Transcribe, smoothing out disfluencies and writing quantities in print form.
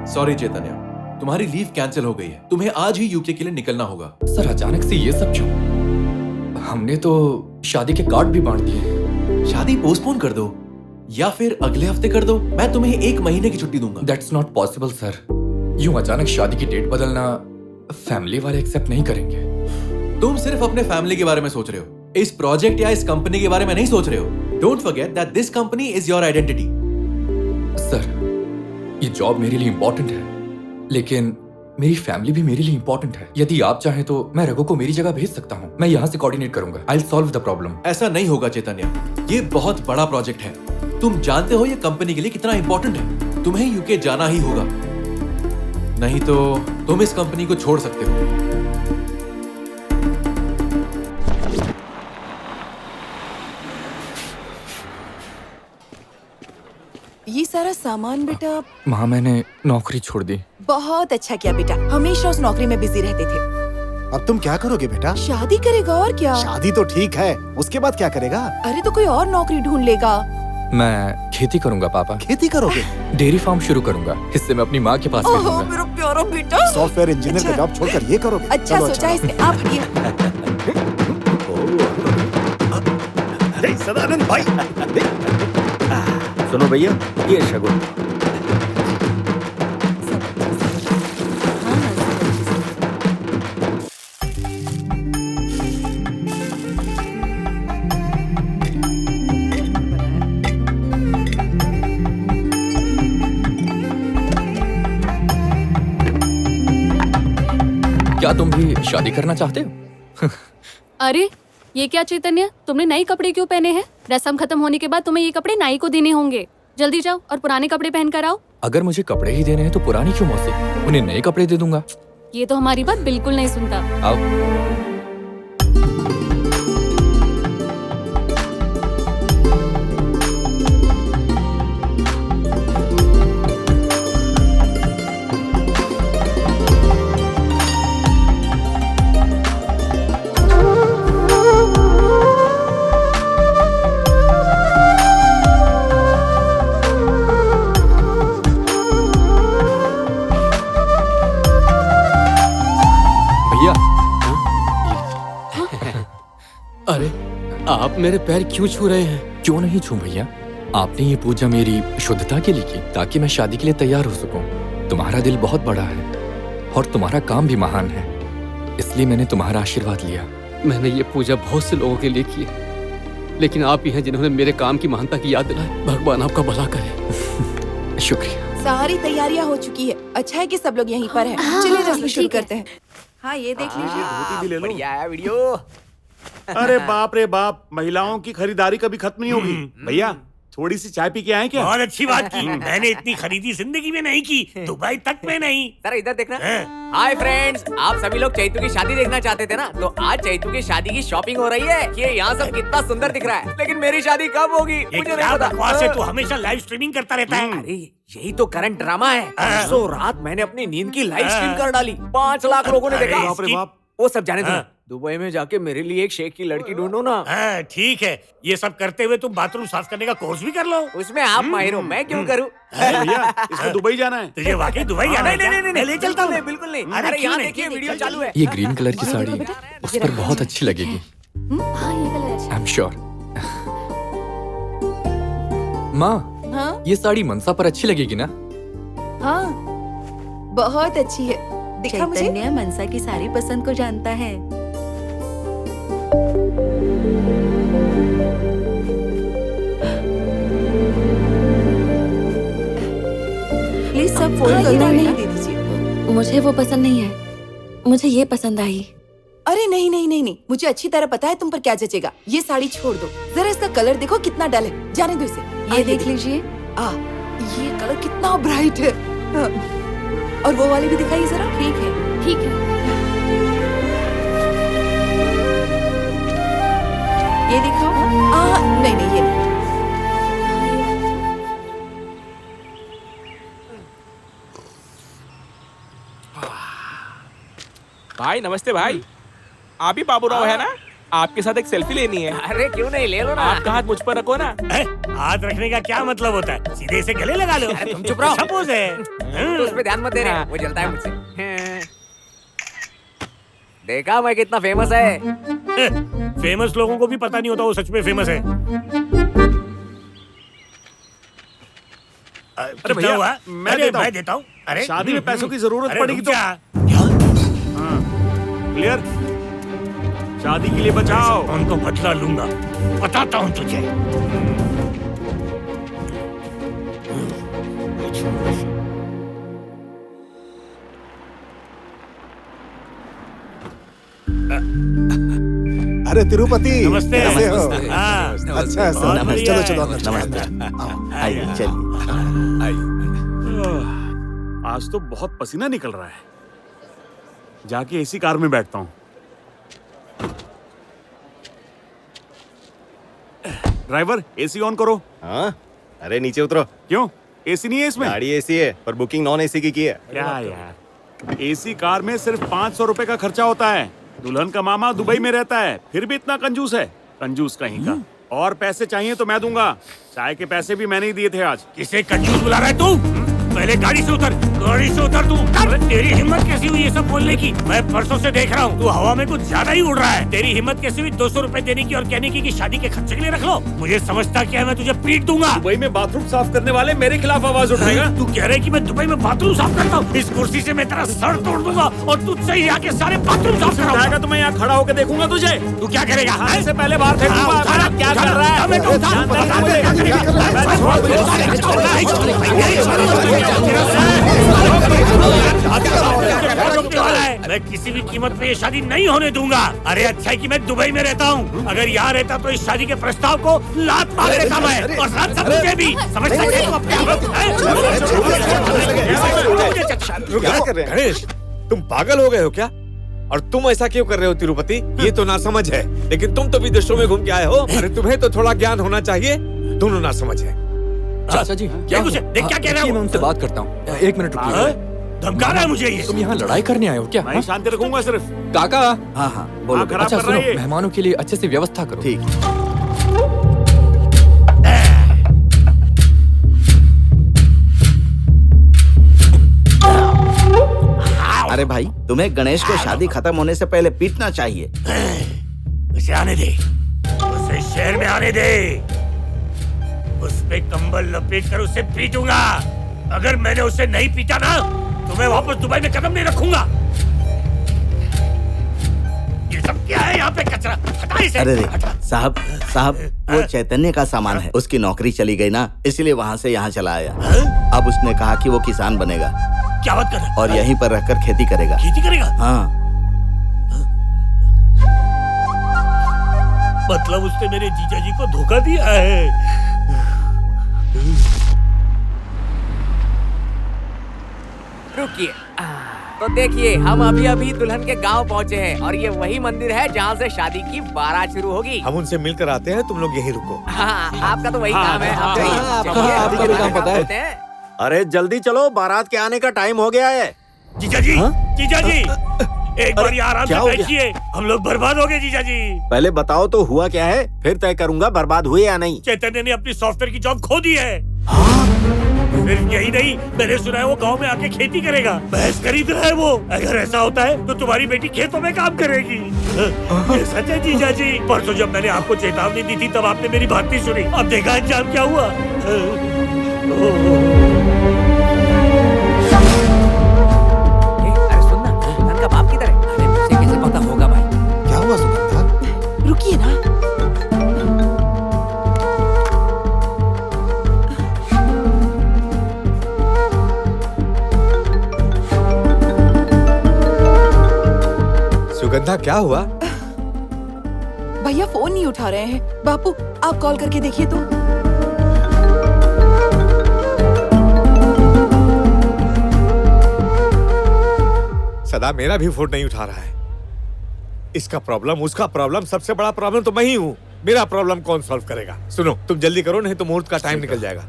Sorry चैतन्य, तुम्हारी leave cancel हो गई है। तुम्हें आज ही यूके के लिए निकलना होगा। सर अचानक से ये सब क्यों? हमने तो शादी के कार्ड भी बांट दिए। शादी पोस्टपोन कर दो या फिर अगले हफ्ते कर दो। मैं तुम्हें 1 महीने की छुट्टी दूंगा। That's not possible sir. यूं अचानक शादी की डेट बदलना फैमिली वाले एक्सेप्ट नहीं करेंगे। तुम सिर्फ अपने फैमिली के बारे में सोच रहे हो, इस प्रोजेक्ट या इस कंपनी के बारे में नहीं सोच रहे हो। Don't forget that this company is your identity. Sir ये जॉब मेरे लिए इंपॉर्टेंट है, लेकिन मेरी फैमिली भी मेरे लिए इंपॉर्टेंट है। यदि आप चाहें तो मैं रघु को मेरी जगह भेज सकता हूँ। मैं यहाँ से कोऑर्डिनेट करूंगा। I will solve the problem. ऐसा नहीं होगा चैतन्य, ये बहुत बड़ा प्रोजेक्ट है। तुम जानते हो ये कंपनी के लिए कितना इंपॉर्टेंट है। तुम्हें यूके जाना ही होगा, नहीं तो तुम इस कंपनी को छोड़ सकते हो। ये सारा सामान बेटा। माँ मैंने नौकरी छोड़ दी। बहुत अच्छा किया बेटा, हमेशा उस नौकरी में बिजी रहते थे। अब तुम क्या करोगे बेटा? शादी करेगा और क्या। शादी तो ठीक है, उसके बाद क्या करेगा? अरे तो कोई और नौकरी ढूंढ लेगा। मैं खेती करूंगा पापा। खेती करोगे? डेयरी फार्म शुरू करूंगा। इससे मैं अपनी माँ के पास ओहो रहूंगा। मेरा प्यारा बेटा। सॉफ्टवेयर इंजीनियर का जॉब छोड़कर ये करोगे? अच्छा चलो, सोचा है इसने। आप हटिए। जय सदानंद भाई। सुनो भैया, ये शगुन। क्या तुम भी शादी करना चाहते हो? अरे ये क्या चैतन्य, तुमने नए कपड़े क्यों पहने हैं? रस्म खत्म होने के बाद तुम्हें ये कपड़े नाई को देने होंगे। जल्दी जाओ और पुराने कपड़े पहन कर आओ। अगर मुझे कपड़े ही देने हैं तो पुरानी क्यों मौसी? उन्हें नए कपड़े दे दूंगा। ये तो हमारी बात बिल्कुल नहीं सुनता। आओ। भैया अरे आप मेरे पैर क्यों छू रहे हैं? क्यों नहीं छू भैया? आपने ये पूजा मेरी शुद्धता के लिए की, ताकि मैं शादी के लिए तैयार हो सकूं। तुम्हारा दिल बहुत बड़ा है और तुम्हारा काम भी महान है, इसलिए मैंने तुम्हारा आशीर्वाद लिया। मैंने ये पूजा बहुत से लोगों के लिए की है, लेकिन आप ही हैं जिन्होंने मेरे काम की महानता की याद दिलाई। भगवान आपका भला करे। शुक्रिया। सारी तैयारियां हो चुकी है। अच्छा है कि सब लोग यहीं पर हैं। चलिए रस्म शुरू करते हैं। हाँ ये देख लीजिए। धोती भी ले लो। बढ़िया है वीडियो। अरे बाप रे बाप, महिलाओं की खरीदारी कभी खत्म नहीं होगी। भैया थोड़ी सी चाय पी के आए क्या? बहुत अच्छी बात की। मैंने इतनी खरीदी जिंदगी में नहीं की, दुबई तक में नहीं। सर इधर देखना। हाय फ्रेंड्स, आप सभी लोग चैतू की शादी देखना चाहते थे ना, तो आज चैतू की शादी की शॉपिंग हो रही है। ये यहाँ सब कितना सुंदर दिख रहा है, लेकिन मेरी शादी कब होगी मुझे नहीं क्या पता। बकवास है, तू हमेशा लाइव स्ट्रीमिंग करता रहता है। अरे यही तो करंट ड्रामा है। परसों रात मैंने अपनी नींद की लाइव स्ट्रीम कर डाली। 5 लाख लोगों ने देखा। बाप रे बाप। वो सब जाने दो। दुबई में जाके मेरे लिए एक शेख की लड़की ढूंढो ना। हाँ, ठीक है। ये सब करते हुए तुम बाथरूम साफ करने का कोर्स भी कर लो। उसमें आप माहिर हो, मैं क्यों करूँ? अरे भैया इसको दुबई जाना है। तुझे वाकई दुबई जाना है? नहीं, मैं ले चलता हूँ। बिल्कुल नहीं। अरे अरे क्यों यहाँ नहीं? देखिए वीडियो चालू है। ये ग्रीन कलर की साड़ी उस पर बहुत अच्छी लगेगी। हाँ ये कलर अच्छा आई एम श्योर। माँ हाँ ये साड़ी मनसा पर अच्छी लगेगी ना? हाँ बहुत अच्छी है। दिखा मुझे। चैतन्य मनसा की सारी पसंद को जानता है। प्लीज सब फोल्ड कर दो। नहीं, दे दीजिए। मुझे वो पसंद नहीं है, मुझे ये पसंद आई। अरे नहीं नहीं नहीं नहीं, मुझे अच्छी तरह पता है तुम पर क्या जचेगा। ये साड़ी छोड़ दो, जरा इसका कलर देखो कितना डल है। जाने दो इसे। ये देख लीजिए। ये कलर कितना ब्राइट है। हाँ। और वो वाली भी दिखाइए जरा। ठीक है ठीक है। ये दिखाओ। नहीं नहीं ये नहीं। भाई नमस्ते भाई, आप ही बाबूराव है ना? आपके साथ एक सेल्फी लेनी है। अरे क्यों नहीं, ले लो ना। आपका हाथ मुझ पर रखो ना। हाथ रखने का क्या मतलब होता है? सीधे से गले लगा लो। तुम चुप रहो। सपोज है। तो उस पे ध्यान मत दे रहे, वो जलता है मुझसे। देखा मैं कितना फेमस है। फेमस लोगों को भी पता नहीं होता वो सच में फेमस है। अरे भैया, हुआ? मैं अरे देता हूँ। मैं देता हूँ। अरे शादी में पैसों की जरूरत अरे पड़ेगी रुक तो जा। क्लियर। शादी के लिए बचाओ। उनको बदला लूंगा, बताता हूँ तुझे। अरे तिरुपति, नमस्ते। कैसे हो? हाँ। अच्छा है, बहुत सर। बढ़िया चलो है। चलो अंदर चलो। आओ, आइए चलिए। आज तो बहुत पसीना निकल रहा है। जाके एसी कार में बैठता हूँ। ड्राइवर, एसी ऑन करो। हाँ? अरे नीचे उतरो। क्यों? एसी नहीं है इसमें? गाड़ी एसी है पर बुकिंग नॉन एसी की है। क्या यार, एसी कार में सिर्फ 500 रुपए का खर्चा होता है। दुल्हन का मामा दुबई में रहता है, फिर भी इतना कंजूस है। कंजूस कहीं का। और पैसे चाहिए तो मैं दूंगा। चाय के पैसे भी मैंने ही दिए थे आज। किसे कंजूस बुला रहा है तू? पहले गाड़ी से उतर, गाड़ी से उतर तू। तेरी हिम्मत कैसी हुई ये सब बोलने की? मैं परसों से देख रहा हूँ तू हवा में कुछ ज्यादा ही उड़ रहा है। तेरी हिम्मत कैसी हुई 200 रुपए देने की और कहने की कि शादी के खर्चे के लिए रख लो? मुझे समझता क्या है, मैं तुझे पीट दूंगा। दुबई में बाथरूम साफ करने वाले मेरे खिलाफ आवाज उठाएगा। तू कह रहे कि मैं दुबई में बाथरूम साफ करता हूँ? इस कुर्सी से मैं तेरा सर तोड़ दूंगा और तुझसे ही आके सारे बाथरूम साफ कराऊंगा। तो मैं यहाँ खड़ा होकर देखूंगा तुझे। तू क्या करेगा? इससे पहले बाहर फेंकूंगा। क्या कर रहा है? मैं किसी भी कीमत पे ये शादी नहीं होने दूंगा। अरे अच्छा है कि मैं दुबई में रहता हूँ। अगर यहाँ रहता तो इस शादी के प्रस्ताव को लात मार देता मैं, और साथ साथ तुझे भी। समझता है तू अपने आप? क्या कर रहे हैं? गणेश, तुम पागल हो गए हो क्या? और तुम ऐसा क्यों कर रहे हो तिरुपति? ये तो ना समझ है। लेकिन तुम तो विदेशों में घूम के आए हो। अरे तुम्हें तो थोड़ा ज्ञान होना चाहिए। दोनों ना समझ है। चाचा जी, क्या कुछ देख क्या कह रहा हूँ? मैं उनसे बात करता हूँ। एक मिनट रुकिए। धमका रहा है मुझे ये। तुम यहाँ लड़ाई करने आए हो क्या? मैं शांति रखूंगा सिर्फ। काका। हाँ हाँ बोलो। खराब अच्छा कर रहा सुनो, है ये। मेहमानों के लिए अच्छे से व्यवस्था करो। ठीक। अरे भाई, तुम्हें गणेश को शादी खत्म होने से पहले पीटना चाहिए। उसे आने दे, उसे शहर में आने दे। उस पे कंबल लपेट कर उसे पीटूंगा। अगर मैंने उसे नहीं पीटा ना तो मैं वापस दुबई में कदम नहीं रखूंगा। ये सब क्या है यहाँ पे? कचरा हटा इसे। अरे साहब साहब, वो चैतन्य का सामान है। उसकी नौकरी चली गई ना, इसलिए वहाँ से यहाँ चला आया। अब उसने कहा कि वो किसान बनेगा। क्या बात कर रहे हैं? और यहीं पर रहकर खेती करेगा। खेती करेगा? हाँ। मतलब उसने मेरे जीजा जी को धोखा दिया है। रुकिए, तो देखिए हम अभी अभी दुल्हन के गांव पहुंचे हैं और ये वही मंदिर है जहाँ से शादी की बारात शुरू होगी। हम उनसे मिलकर आते हैं, तुम लोग यहीं रुको। हाँ, आपका तो वही काम है। आप जाइए। आपका भी काम पता है। करते हैं। अरे जल्दी चलो, बारात के आने का टाइम हो गया है। जीजा जी, जीजा जी, एक बार ये आराम क्या से हो गया? बैठिए। हम लोग बर्बाद हो गए जीजा जी। पहले बताओ तो हुआ क्या है, फिर तय करूंगा बर्बाद हुए या नहीं। चैतन्य ने अपनी सॉफ्टवेयर की जॉब खो दी है। सिर्फ यही नहीं, मैंने सुना है वो गांव में आके खेती करेगा। भैंस खरीद रहा है वो। अगर ऐसा होता है तो तुम्हारी बेटी खेतों में काम करेगी। ये सच है जीजा जी। परसों जब मैंने आपको चेतावनी दी थी तब आपने मेरी बात नहीं सुनी। अब देखा अंजाम क्या हुआ। अरे सुनना, दुल्हन का बाप किधर है? अरे मुझे कैसे पता होगा भाई? क्या हुआ सुगंधा? रुकिए ना। सुगंधा, क्या हुआ? भैया फोन नहीं उठा रहे हैं। बापू, आप कॉल करके देखिए तो। सदा मेरा भी फोन नहीं उठा रहा है। इसका प्रॉब्लम, उसका प्रॉब्लम, सबसे बड़ा प्रॉब्लम तो मैं ही हूँ। मेरा प्रॉब्लम कौन सॉल्व करेगा? सुनो, तुम जल्दी करो नहीं तो मुहूर्त का टाइम निकल जाएगा।